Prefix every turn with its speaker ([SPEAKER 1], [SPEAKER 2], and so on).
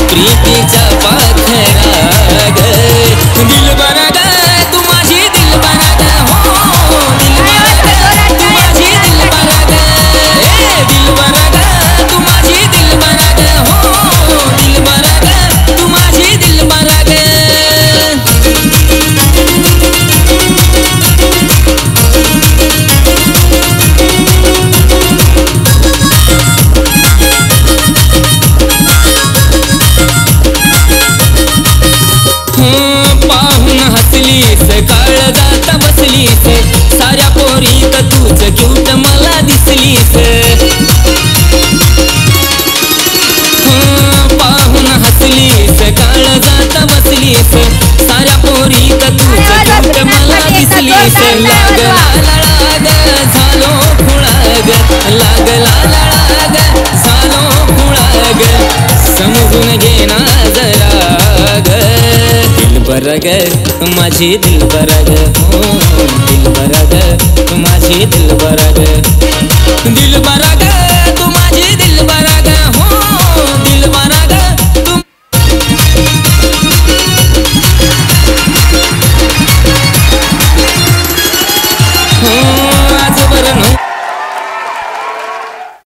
[SPEAKER 1] प्रीतीचा पाखरा ग दिलबरा ग तू माझी दिलबरा ग हो दिलबरा ग तू माझी दिलबरा ग दिलबरा ग तू माझी दिलबरा ग हो दिलबरा ग तू माझी दिलबरा ग काळजात बसलीस साऱ्या पोरीत तूच क्यूट मला दिसलीस पाहून हसलीस काळजात बसलीस साऱ्या पोरीत तूच क्यूट मला दिसलीस लागला लळाग झालो खुळाग लागला लळाग झालो खुळाग समजून घे ना जरा ग दिलबरा ग माझी दिलबरा ग हो